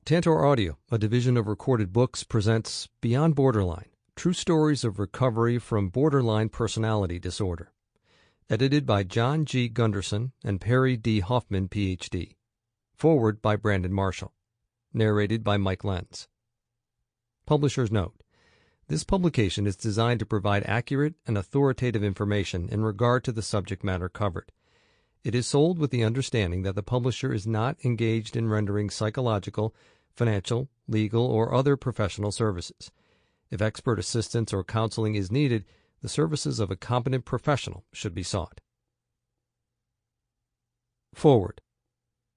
Tantor Audio, a division of Recorded Books, presents Beyond Borderline, True Stories of Recovery from Borderline Personality Disorder. Edited by John G. Gunderson and Perry D. Hoffman, Ph.D. Forward by Brandon Marshall. Narrated by Mike Lenz. Publisher's note. This publication is designed to provide accurate and authoritative information in regard to the subject matter covered. It is sold with the understanding that the publisher is not engaged in rendering psychological, financial, legal, or other professional services. If expert assistance or counseling is needed, the services of a competent professional should be sought. Forward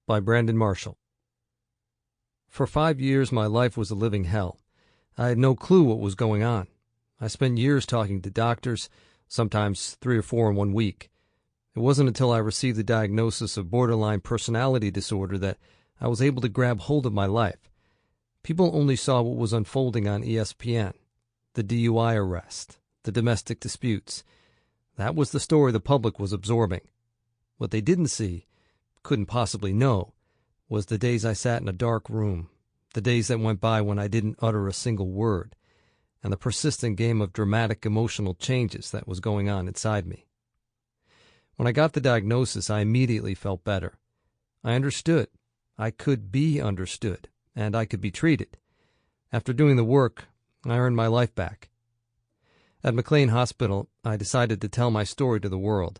by Brandon Marshall. For 5 years, my life was a living hell. I had no clue what was going on. I spent years talking to doctors, sometimes 3 or 4 in 1 week. It wasn't until I received the diagnosis of borderline personality disorder that I was able to grab hold of my life. People only saw what was unfolding on ESPN, the DUI arrest, the domestic disputes. That was the story the public was absorbing. What they didn't see, couldn't possibly know, was the days I sat in a dark room, the days that went by when I didn't utter a single word, and the persistent game of dramatic emotional changes that was going on inside me. When I got the diagnosis, I immediately felt better. I understood. I could be understood, and I could be treated. After doing the work, I earned my life back. At McLean Hospital, I decided to tell my story to the world.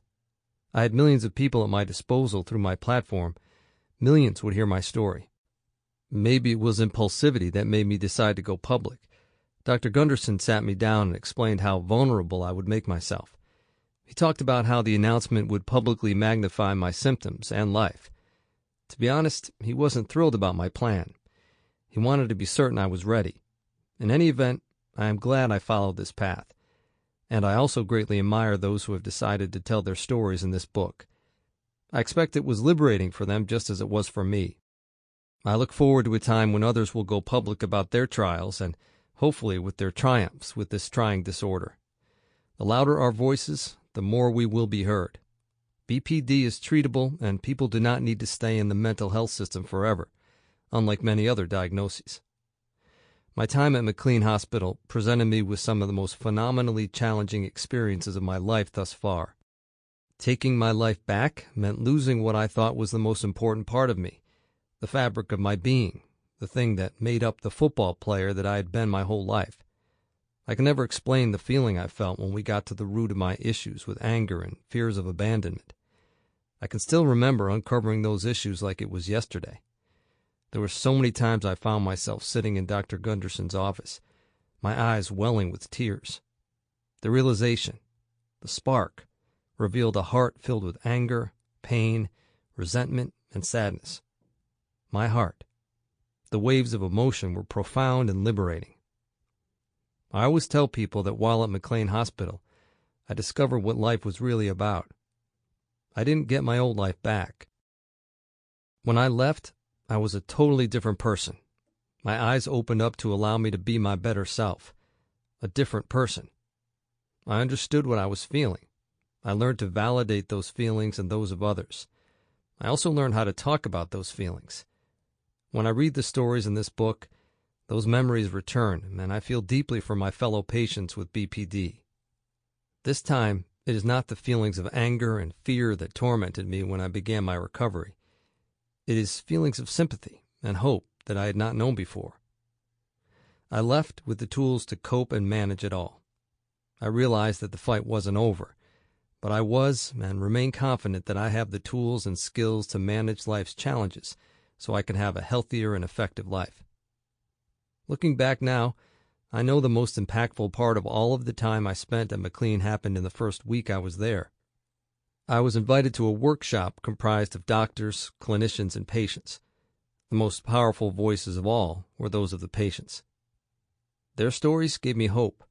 I had millions of people at my disposal through my platform. Millions would hear my story. Maybe it was impulsivity that made me decide to go public. Dr. Gunderson sat me down and explained how vulnerable I would make myself. He talked about how the announcement would publicly magnify my symptoms and life. To be honest, he wasn't thrilled about my plan. He wanted to be certain I was ready. In any event, I am glad I followed this path. And I also greatly admire those who have decided to tell their stories in this book. I expect it was liberating for them just as it was for me. I look forward to a time when others will go public about their trials and hopefully with their triumphs with this trying disorder. The louder our voices, the more we will be heard. BPD is treatable, and people do not need to stay in the mental health system forever, unlike many other diagnoses. My time at McLean Hospital presented me with some of the most phenomenally challenging experiences of my life thus far. Taking my life back meant losing what I thought was the most important part of me, the fabric of my being, the thing that made up the football player that I had been my whole life. I can never explain the feeling I felt when we got to the root of my issues with anger and fears of abandonment. I can still remember uncovering those issues like it was yesterday. There were so many times I found myself sitting in Dr. Gunderson's office, my eyes welling with tears. The realization, the spark, revealed a heart filled with anger, pain, resentment, and sadness. My heart. The waves of emotion were profound and liberating. I always tell people that while at McLean Hospital, I discovered what life was really about. I didn't get my old life back. When I left, I was a totally different person. My eyes opened up to allow me to be my better self, a different person. I understood what I was feeling. I learned to validate those feelings and those of others. I also learned how to talk about those feelings. When I read the stories in this book, those memories return, and I feel deeply for my fellow patients with BPD. This time, it is not the feelings of anger and fear that tormented me when I began my recovery. It is feelings of sympathy and hope that I had not known before. I left with the tools to cope and manage it all. I realized that the fight wasn't over, but I was and remain confident that I have the tools and skills to manage life's challenges so I can have a healthier and effective life. Looking back now, I know the most impactful part of all of the time I spent at McLean happened in the first week I was there. I was invited to a workshop comprised of doctors, clinicians, and patients. The most powerful voices of all were those of the patients. Their stories gave me hope.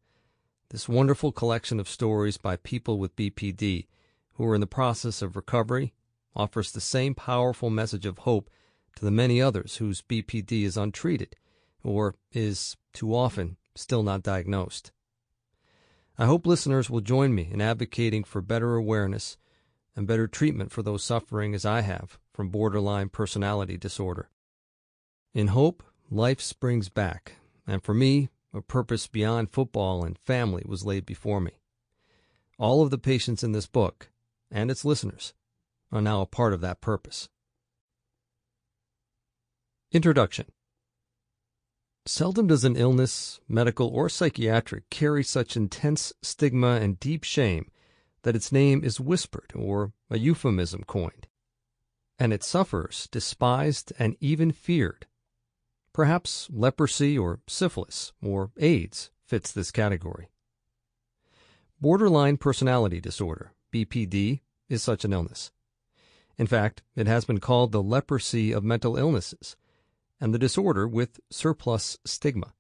This wonderful collection of stories by people with BPD who are in the process of recovery offers the same powerful message of hope to the many others whose BPD is untreated or is, too often, still not diagnosed. I hope listeners will join me in advocating for better awareness and better treatment for those suffering as I have from borderline personality disorder. In hope, life springs back, and for me, a purpose beyond football and family was laid before me. All of the patients in this book, and its listeners, are now a part of that purpose. Introduction. Seldom does an illness, medical or psychiatric, carry such intense stigma and deep shame that its name is whispered or a euphemism coined, and its sufferers despised and even feared. Perhaps leprosy or syphilis or AIDS fits this category. Borderline personality disorder, BPD, is such an illness. In fact, it has been called the leprosy of mental illnesses, and the disorder with surplus stigma.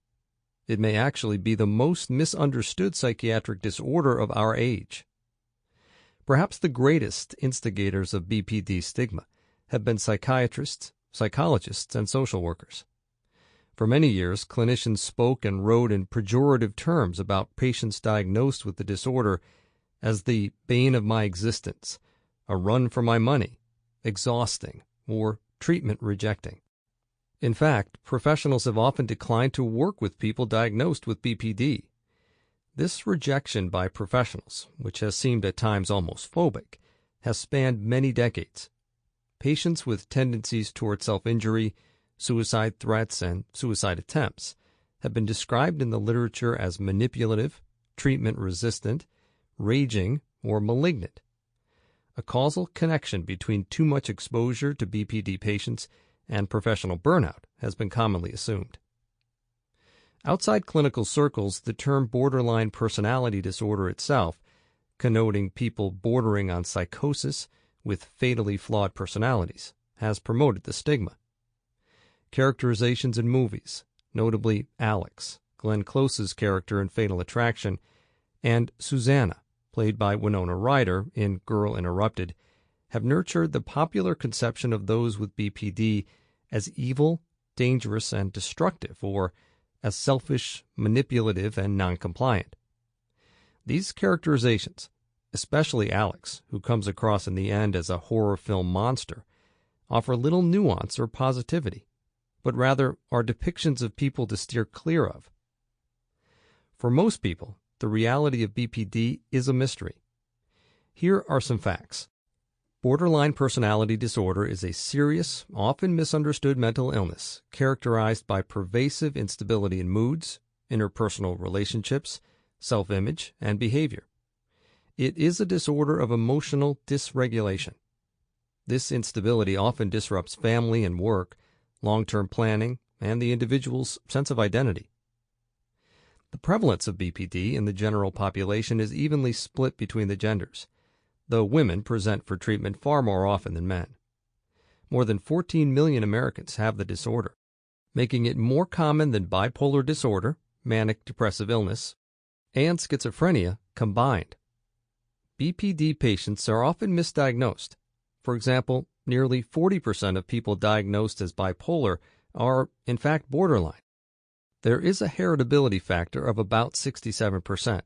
It may actually be the most misunderstood psychiatric disorder of our age. Perhaps the greatest instigators of BPD stigma have been psychiatrists, psychologists, and social workers. For many years, clinicians spoke and wrote in pejorative terms about patients diagnosed with the disorder as the bane of my existence, a run for my money, exhausting, or treatment rejecting. In fact, professionals have often declined to work with people diagnosed with BPD. This rejection by professionals, which has seemed at times almost phobic, has spanned many decades. Patients with tendencies toward self-injury, suicide threats, and suicide attempts have been described in the literature as manipulative, treatment-resistant, raging, or malignant. A causal connection between too much exposure to BPD patients and professional burnout has been commonly assumed. Outside clinical circles, the term borderline personality disorder itself, connoting people bordering on psychosis with fatally flawed personalities, has promoted the stigma. Characterizations in movies, notably Alex, Glenn Close's character in Fatal Attraction, and Susanna, played by Winona Ryder in Girl Interrupted, have nurtured the popular conception of those with BPD as evil, dangerous, and destructive, or as selfish, manipulative, and non-compliant. These characterizations, especially Alex, who comes across in the end as a horror film monster, offer little nuance or positivity, but rather are depictions of people to steer clear of. For most people, the reality of BPD is a mystery. Here are some facts. Borderline personality disorder is a serious, often misunderstood mental illness characterized by pervasive instability in moods, interpersonal relationships, self-image, and behavior. It is a disorder of emotional dysregulation. This instability often disrupts family and work, long-term planning, and the individual's sense of identity. The prevalence of BPD in the general population is evenly split between the genders, though women present for treatment far more often than men. More than 14 million Americans have the disorder, making it more common than bipolar disorder, manic depressive illness, and schizophrenia combined. BPD patients are often misdiagnosed. For example, nearly 40% of people diagnosed as bipolar are, in fact, borderline. There is a heritability factor of about 67%.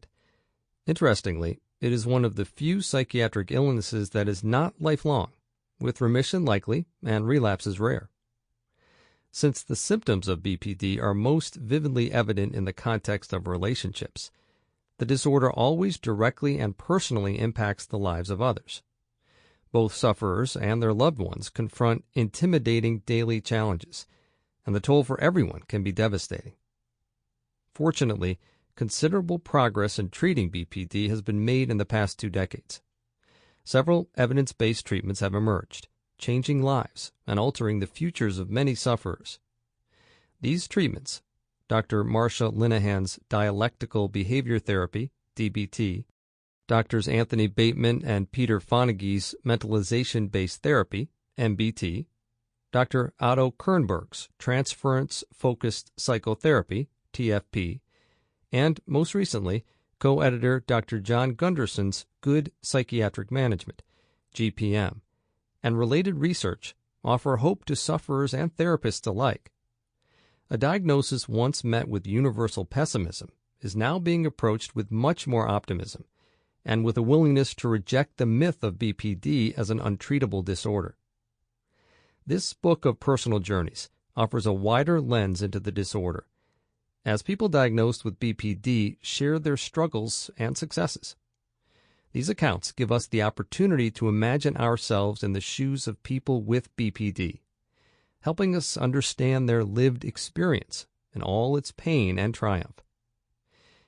Interestingly, it is one of the few psychiatric illnesses that is not lifelong, with remission likely and relapses rare. Since the symptoms of BPD are most vividly evident in the context of relationships, the disorder always directly and personally impacts the lives of others. Both sufferers and their loved ones confront intimidating daily challenges, and the toll for everyone can be devastating. Fortunately, considerable progress in treating BPD has been made in the past 2 decades. Several evidence-based treatments have emerged, changing lives and altering the futures of many sufferers. These treatments, Dr. Marsha Linehan's dialectical behavior therapy, DBT, Drs. Anthony Bateman and Peter Fonagy's mentalization-based therapy, MBT, Dr. Otto Kernberg's transference-focused psychotherapy, TFP, and, most recently, co-editor Dr. G.Gunderson's Good Psychiatric Management, GPM, and related research offer hope to sufferers and therapists alike. A diagnosis once met with universal pessimism is now being approached with much more optimism, and with a willingness to reject the myth of BPD as an untreatable disorder. This book of personal journeys offers a wider lens into the disorder, as people diagnosed with BPD share their struggles and successes. These accounts give us the opportunity to imagine ourselves in the shoes of people with BPD, helping us understand their lived experience in all its pain and triumph.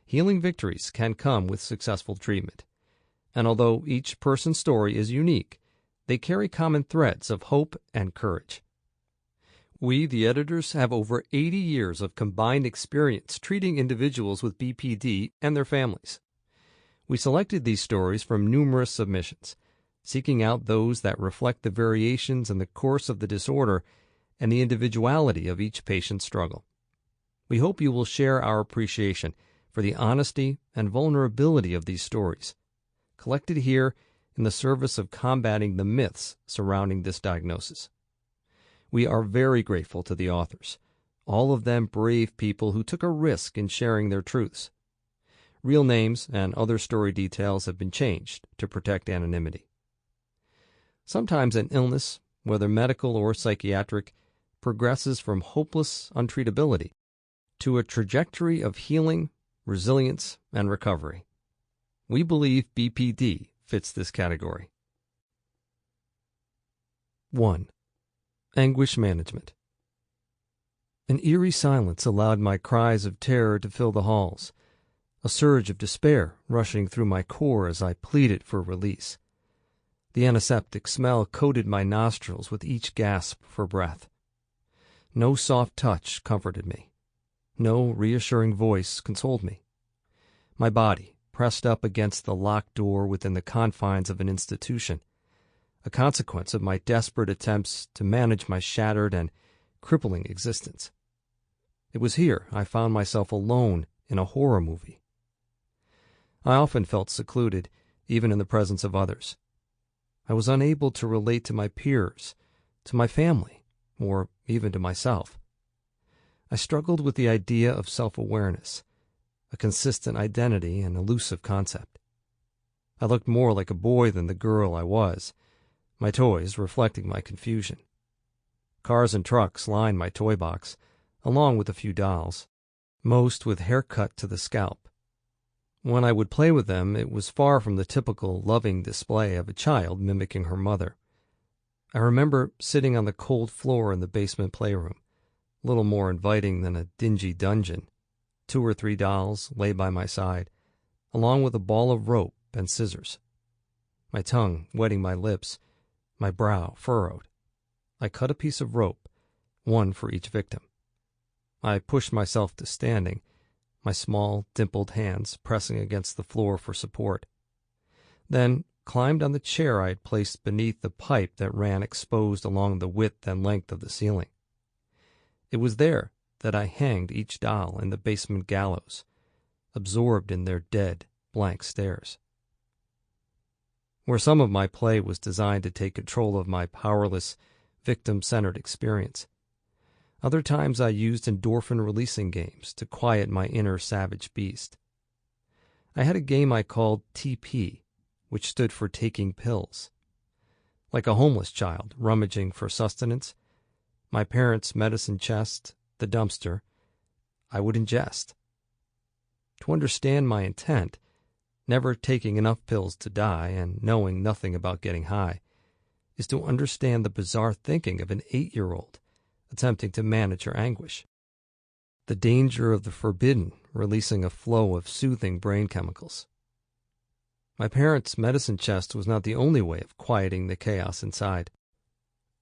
Healing victories can come with successful treatment, and although each person's story is unique, they carry common threads of hope and courage. We, the editors, have over 80 years of combined experience treating individuals with BPD and their families. We selected these stories from numerous submissions, seeking out those that reflect the variations in the course of the disorder and the individuality of each patient's struggle. We hope you will share our appreciation for the honesty and vulnerability of these stories, collected here in the service of combating the myths surrounding this diagnosis. We are very grateful to the authors, all of them brave people who took a risk in sharing their truths. Real names and other story details have been changed to protect anonymity. Sometimes an illness, whether medical or psychiatric, progresses from hopeless untreatability to a trajectory of healing, resilience, and recovery. We believe BPD fits this category. 1. Anguish management. An eerie silence allowed my cries of terror to fill the halls, a surge of despair rushing through my core as I pleaded for release. The antiseptic smell coated my nostrils with each gasp for breath. No soft touch comforted me. No reassuring voice consoled me. My body pressed up against the locked door within the confines of an institution, a consequence of my desperate attempts to manage my shattered and crippling existence. It was here I found myself alone in a horror movie. I often felt secluded, even in the presence of others. I was unable to relate to my peers, to my family, or even to myself. I struggled with the idea of self-awareness, a consistent identity and elusive concept. I looked more like a boy than the girl I was, my toys reflecting my confusion. Cars and trucks lined my toy box, along with a few dolls, most with hair cut to the scalp. When I would play with them, it was far from the typical loving display of a child mimicking her mother. I remember sitting on the cold floor in the basement playroom, little more inviting than a dingy dungeon. 2 or 3 dolls lay by my side, along with a ball of rope and scissors. My tongue wetting my lips, my brow furrowed. I cut a piece of rope, one for each victim. I pushed myself to standing, my small, dimpled hands pressing against the floor for support. Then climbed on the chair I had placed beneath the pipe that ran exposed along the width and length of the ceiling. It was there that I hanged each doll in the basement gallows, absorbed in their dead, blank stares. Where some of my play was designed to take control of my powerless, victim-centered experience, other times I used endorphin-releasing games to quiet my inner savage beast. I had a game I called TP, which stood for taking pills. Like a homeless child rummaging for sustenance, my parents' medicine chest, the dumpster, I would ingest. To understand my intent, never taking enough pills to die and knowing nothing about getting high, is to understand the bizarre thinking of an 8-year-old attempting to manage her anguish. The danger of the forbidden releasing a flow of soothing brain chemicals. My parents' medicine chest was not the only way of quieting the chaos inside.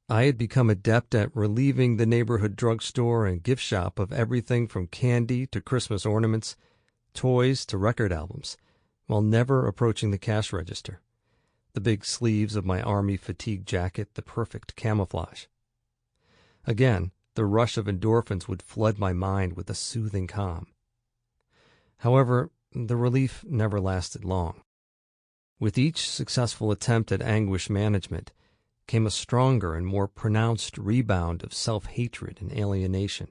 I had become adept at relieving the neighborhood drugstore and gift shop of everything from candy to Christmas ornaments, toys to record albums, while never approaching the cash register. The big sleeves of my army fatigue jacket the perfect camouflage. Again, the rush of endorphins would flood my mind with a soothing calm. However, the relief never lasted long. With each successful attempt at anguish management came a stronger and more pronounced rebound of self-hatred and alienation.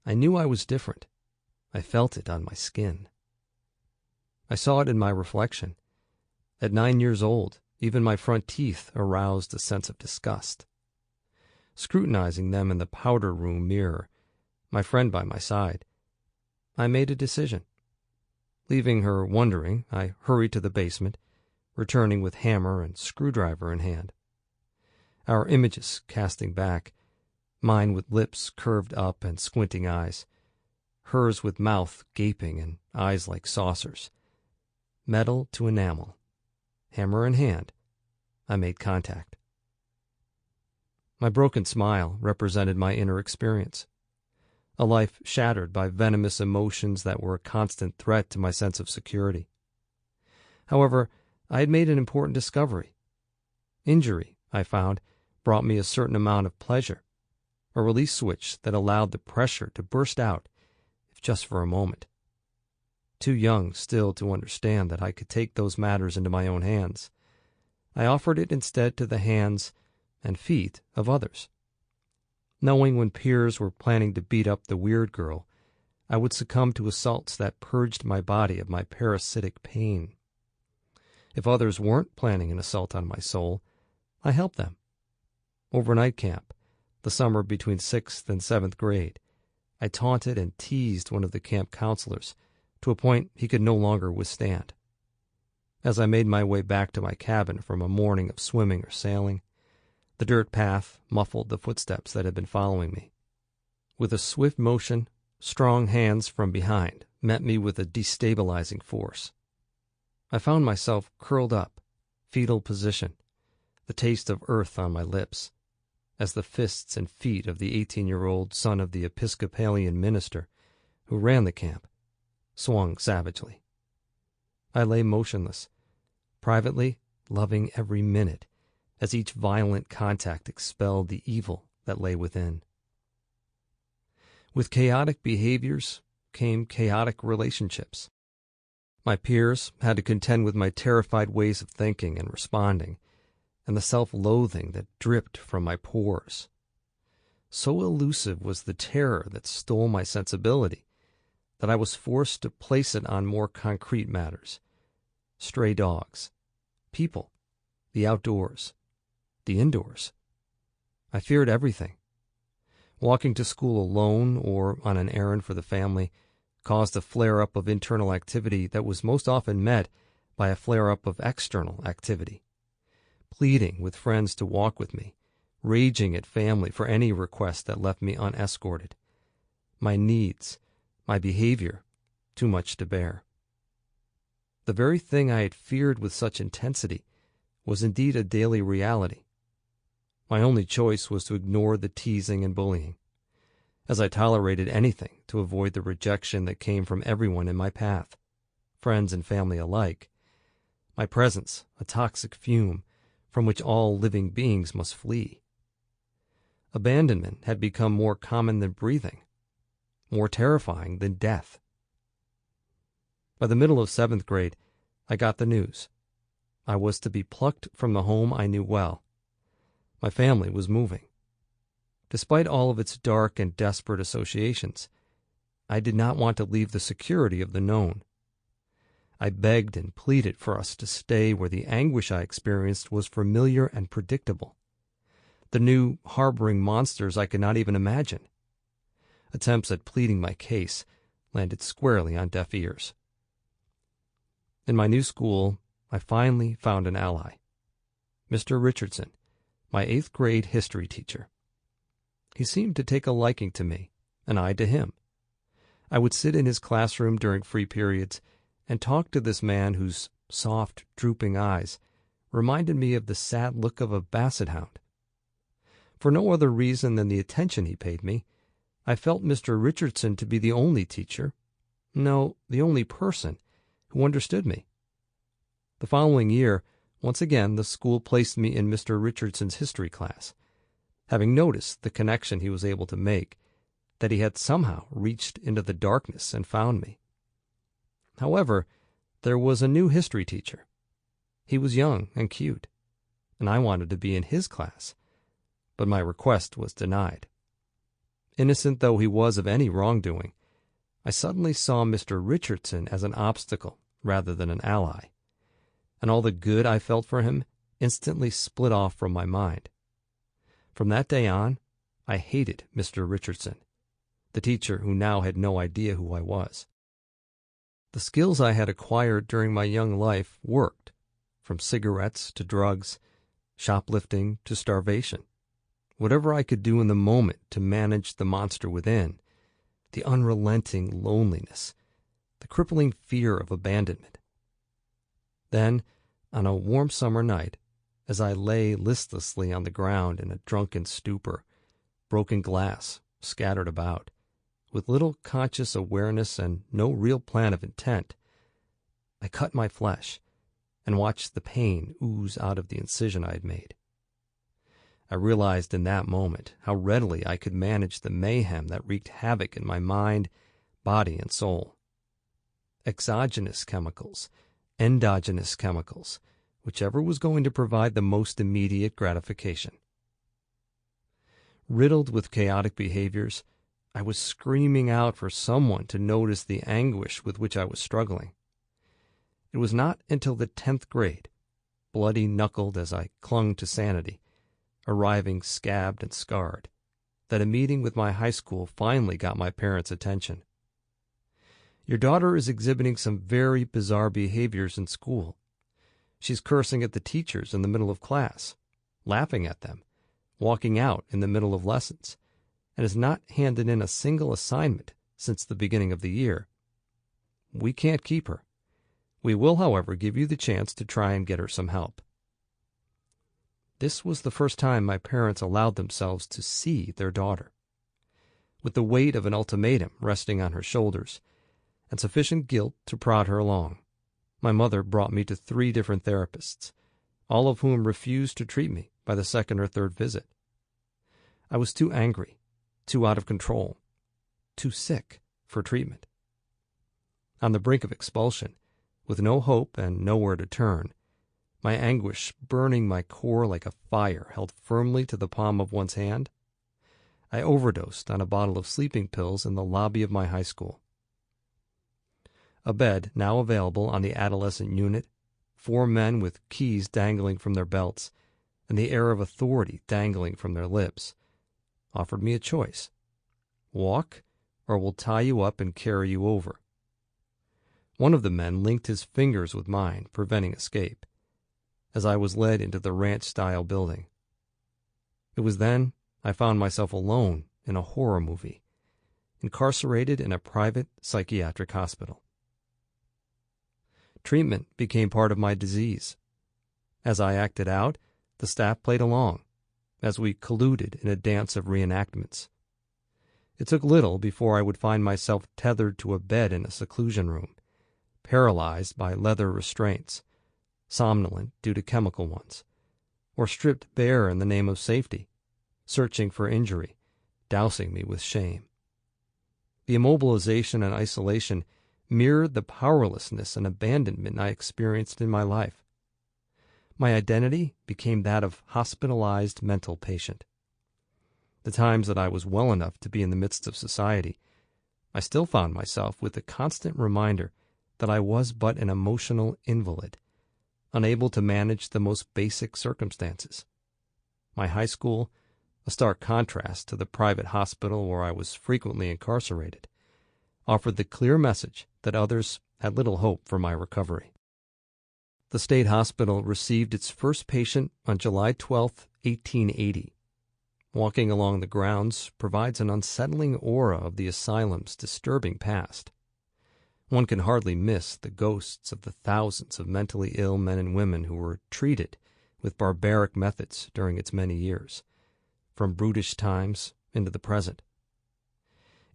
I knew I was different. I felt it on my skin. I saw it in my reflection. At 9 years old, even my front teeth aroused a sense of disgust. scrutinizing them in the powder room mirror, my friend by my side, I made a decision. Leaving her wondering, I hurried to the basement, returning with hammer and screwdriver in hand. Our images casting back, mine with lips curved up and squinting eyes, hers with mouth gaping and eyes like saucers. Metal to enamel, hammer in hand, I made contact. My broken smile represented my inner experience, a life shattered by venomous emotions that were a constant threat to my sense of security. However, I had made an important discovery. Injury, I found, brought me a certain amount of pleasure, a release switch that allowed the pressure to burst out, if just for a moment. Too young still to understand that I could take those matters into my own hands, I offered it instead to the hands and feet of others. Knowing when peers were planning to beat up the weird girl, I would succumb to assaults that purged my body of my parasitic pain. If others weren't planning an assault on my soul, I helped them. Overnight camp, the summer between 6th and 7th grade, I taunted and teased one of the camp counselors to a point he could no longer withstand. As I made my way back to my cabin from a morning of swimming or sailing, the dirt path muffled the footsteps that had been following me. With a swift motion, strong hands from behind met me with a destabilizing force. I found myself curled up, fetal position, the taste of earth on my lips, as the fists and feet of the 18-year-old son of the Episcopalian minister who ran the camp swung savagely. I lay motionless, privately loving every minute, as each violent contact expelled the evil that lay within. With chaotic behaviors came chaotic relationships. My peers had to contend with my terrified ways of thinking and responding, and the self-loathing that dripped from my pores. So elusive was the terror that stole my sensibility that I was forced to place it on more concrete matters: stray dogs, people, the outdoors, the indoors. I feared everything. Walking to school alone or on an errand for the family caused a flare-up of internal activity that was most often met by a flare-up of external activity. Pleading with friends to walk with me, raging at family for any request that left me unescorted. My needs, my behavior, too much to bear. The very thing I had feared with such intensity was indeed a daily reality. My only choice was to ignore the teasing and bullying, as I tolerated anything to avoid the rejection that came from everyone in my path, friends and family alike, my presence a toxic fume from which all living beings must flee. Abandonment had become more common than breathing, more terrifying than death. By the middle of 7th grade, I got the news. I was to be plucked from the home I knew well. My family was moving. Despite all of its dark and desperate associations, I did not want to leave the security of the known. I begged and pleaded for us to stay where the anguish I experienced was familiar and predictable, the new harboring monsters I could not even imagine. Attempts at pleading my case landed squarely on deaf ears. In my new school, I finally found an ally, Mr. Richardson, my 8th grade history teacher. He seemed to take a liking to me, and I to him. I would sit in his classroom during free periods and talk to this man whose soft, drooping eyes reminded me of the sad look of a basset hound. For no other reason than the attention he paid me, I felt Mr. Richardson to be the only teacher, no, the only person, who understood me. The following year, once again, the school placed me in Mr. Richardson's history class, having noticed the connection he was able to make, that he had somehow reached into the darkness and found me. However, there was a new history teacher. He was young and cute, and I wanted to be in his class, but my request was denied. Innocent though he was of any wrongdoing, I suddenly saw Mr. Richardson as an obstacle rather than an ally, and all the good I felt for him instantly split off from my mind. From that day on, I hated Mr. Richardson, the teacher who now had no idea who I was. The skills I had acquired during my young life worked, from cigarettes to drugs, shoplifting to starvation. Whatever I could do in the moment to manage the monster within, the unrelenting loneliness, the crippling fear of abandonment. Then, on a warm summer night, as I lay listlessly on the ground in a drunken stupor, broken glass scattered about, with little conscious awareness and no real plan of intent, I cut my flesh and watched the pain ooze out of the incision I had made. I realized in that moment how readily I could manage the mayhem that wreaked havoc in my mind, body, and soul. Exogenous chemicals, endogenous chemicals, whichever was going to provide the most immediate gratification. Riddled with chaotic behaviors, I was screaming out for someone to notice the anguish with which I was struggling. It was not until the 10th grade, bloody-knuckled as I clung to sanity, arriving scabbed and scarred, that a meeting with my high school finally got my parents' attention. "Your daughter is exhibiting some very bizarre behaviors in school. She's cursing at the teachers in the middle of class, laughing at them, walking out in the middle of lessons, and has not handed in a single assignment since the beginning of the year. We can't keep her. We will, however, give you the chance to try and get her some help." This was the first time my parents allowed themselves to see their daughter. With the weight of an ultimatum resting on her shoulders, and sufficient guilt to prod her along, my mother brought me to 3 different therapists, all of whom refused to treat me by the 2nd or 3rd visit. I was too angry, too out of control, too sick for treatment. On the brink of expulsion, with no hope and nowhere to turn, my anguish burning my core like a fire held firmly to the palm of one's hand, I overdosed on a bottle of sleeping pills in the lobby of my high school. A bed now available on the adolescent unit, 4 men with keys dangling from their belts, and the air of authority dangling from their lips, offered me a choice: walk, or we'll tie you up and carry you over. One of the men linked his fingers with mine, preventing escape, as I was led into the ranch-style building. It was then I found myself alone in a horror movie, incarcerated in a private psychiatric hospital. Treatment became part of my disease. As I acted out, the staff played along, as we colluded in a dance of reenactments. It took little before I would find myself tethered to a bed in a seclusion room, paralyzed by leather restraints, somnolent due to chemical ones, or stripped bare in the name of safety, searching for injury, dousing me with shame. The immobilization and isolation mirrored the powerlessness and abandonment I experienced in my life. My identity became that of hospitalized mental patient. The times that I was well enough to be in the midst of society, I still found myself with the constant reminder that I was but an emotional invalid, unable to manage the most basic circumstances. My high school, a stark contrast to the private hospital where I was frequently incarcerated, offered the clear message that others had little hope for my recovery. The state hospital received its first patient on July 12, 1880. Walking along the grounds provides an unsettling aura of the asylum's disturbing past. One can hardly miss the ghosts of the thousands of mentally ill men and women who were treated with barbaric methods during its many years, from brutish times into the present.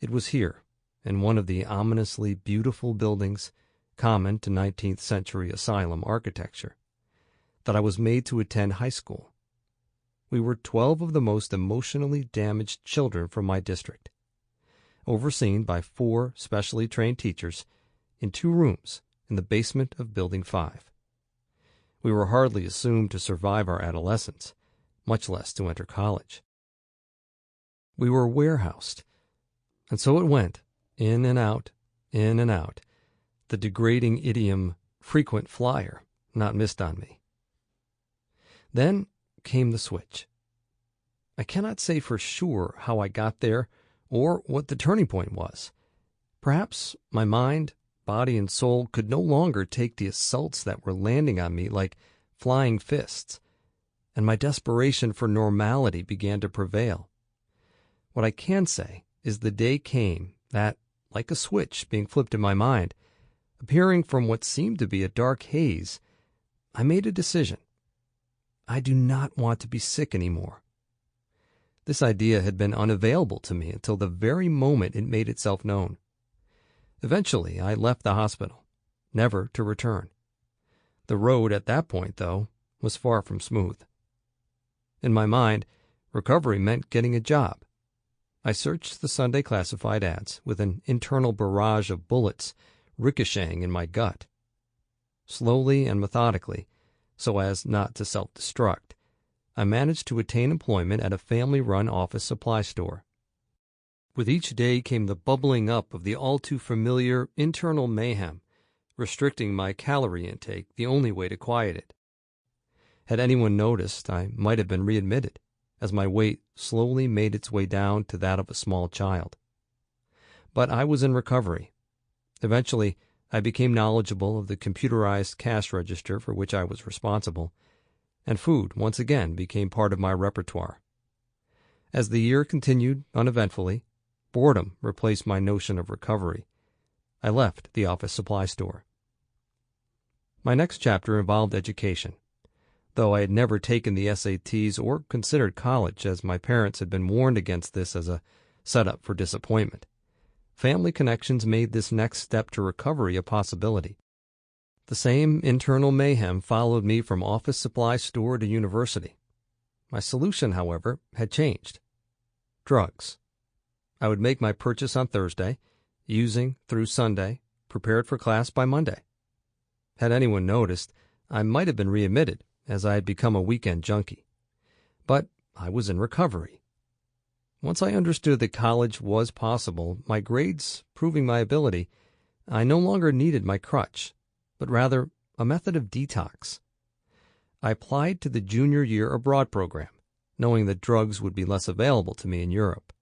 It was here, in one of the ominously beautiful buildings common to 19th century asylum architecture, that I was made to attend high school. We were 12 of the most emotionally damaged children from my district, overseen by 4 specially trained teachers in 2 rooms in the basement of Building 5. We were hardly assumed to survive our adolescence, much less to enter college. We were warehoused, and so it went, in and out, the degrading idiom frequent flyer not missed on me. Then came the switch. I cannot say for sure how I got there or what the turning point was. Perhaps my mind, body, and soul could no longer take the assaults that were landing on me like flying fists, and my desperation for normality began to prevail. What I can say is the day came that, like a switch being flipped in my mind, appearing from what seemed to be a dark haze, I made a decision. I do not want to be sick anymore. This idea had been unavailable to me until the very moment it made itself known. Eventually, I left the hospital, never to return. The road at that point, though, was far from smooth. In my mind, recovery meant getting a job. I searched the Sunday classified ads with an internal barrage of bullets ricocheting in my gut. Slowly and methodically, so as not to self-destruct, I managed to attain employment at a family-run office supply store. With each day came the bubbling up of the all-too-familiar internal mayhem, restricting my calorie intake the only way to quiet it. Had anyone noticed, I might have been readmitted, as my weight slowly made its way down to that of a small child. But I was in recovery. Eventually, I became knowledgeable of the computerized cash register for which I was responsible, and food once again became part of my repertoire. As the year continued uneventfully, boredom replaced my notion of recovery. I left the office supply store. My next chapter involved education. Though I had never taken the SATs or considered college, as my parents had been warned against this as a setup for disappointment, family connections made this next step to recovery a possibility. The same internal mayhem followed me from office supply store to university. My solution, however, had changed. Drugs. I would make my purchase on Thursday, using through Sunday, prepared for class by Monday. Had anyone noticed, I might have been readmitted, as I had become a weekend junkie. But I was in recovery. Once I understood that college was possible, my grades proving my ability, I no longer needed my crutch, but rather a method of detox. I applied to the junior year abroad program, knowing that drugs would be less available to me in Europe.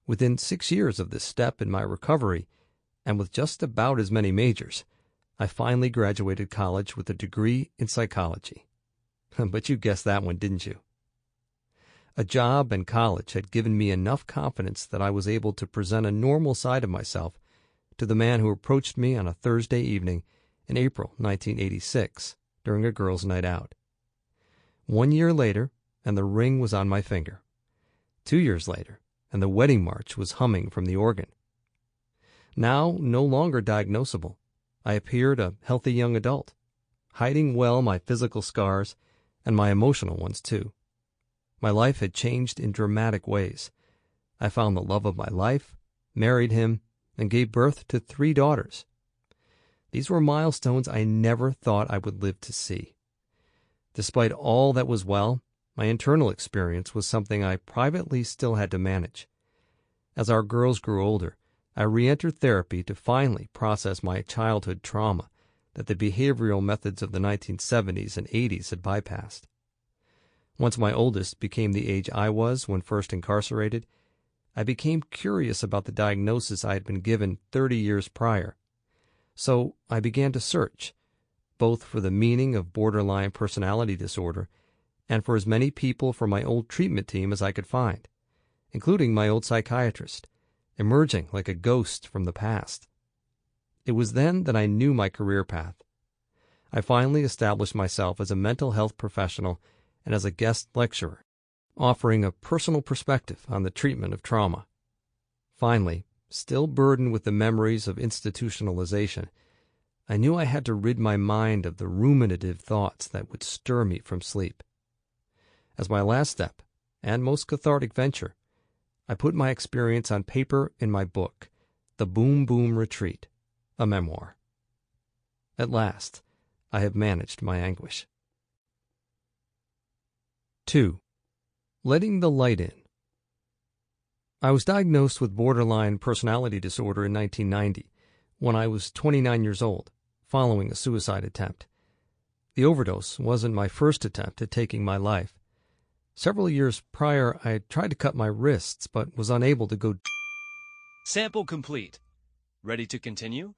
Within 6 years of this step in my recovery, and with just about as many majors, I finally graduated college with a degree in psychology. But you guessed that one, didn't you? A job and college had given me enough confidence that I was able to present a normal side of myself to the man who approached me on a Thursday evening in April 1986 during a girls' night out. 1 year later, and the ring was on my finger. 2 years later, and the wedding march was humming from the organ. Now no longer diagnosable, I appeared a healthy young adult, hiding well my physical scars and my emotional ones too. My life had changed in dramatic ways. I found the love of my life, married him, and gave birth to 3 daughters. These were milestones I never thought I would live to see. Despite all that was well, my internal experience was something I privately still had to manage. As our girls grew older, I re-entered therapy to finally process my childhood trauma that the behavioral methods of the 1970s and 80s had bypassed. Once my oldest became the age I was when first incarcerated, I became curious about the diagnosis I had been given 30 years prior. So I began to search, both for the meaning of borderline personality disorder and for as many people from my old treatment team as I could find, including my old psychiatrist, emerging like a ghost from the past. It was then that I knew my career path. I finally established myself as a mental health professional and as a guest lecturer, offering a personal perspective on the treatment of trauma. Finally, still burdened with the memories of institutionalization, I knew I had to rid my mind of the ruminative thoughts that would stir me from sleep. As my last step, and most cathartic venture, I put my experience on paper in my book, The Boom Boom Retreat, a memoir. At last, I have managed my anguish. 2. Letting the light in. I was diagnosed with borderline personality disorder in 1990, when I was 29 years old, following a suicide attempt. The overdose wasn't my first attempt at taking my life. Several years prior, I had tried to cut my wrists, but was unable to go. Sample complete. Ready to continue?